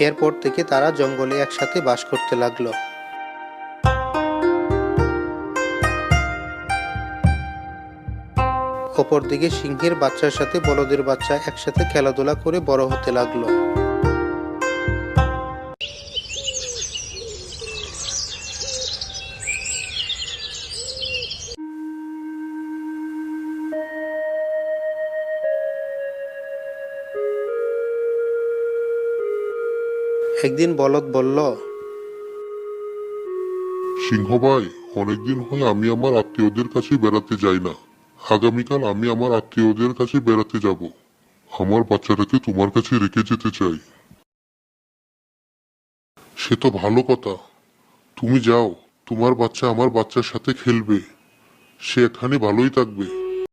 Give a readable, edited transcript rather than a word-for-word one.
এরপর থেকে তারা জঙ্গলে একসাথে বাস করতে লাগলো। অপরদিকে সিংহের বাচ্চার সাথে বলদের বাচ্চা একসাথে খেলাধুলা করে বড় হতে লাগলো। একদিন বলদ বলল, সিংহ ভাই, অনেকদিন হয় আমি আমার আত্মীয়দের কাছে বেড়াতে যাই না। আগামীকাল আমি আমার আত্মীয়দের কাছে বেড়াতে যাব। আমার বাচ্চাটাকে তোমার কাছে রেখে যেতে চাই। সে তো ভালো কথা, তুমি যাও, তোমার বাচ্চা আমার বাচ্চার সাথে খেলবে, সে এখানে ভালোই থাকবে।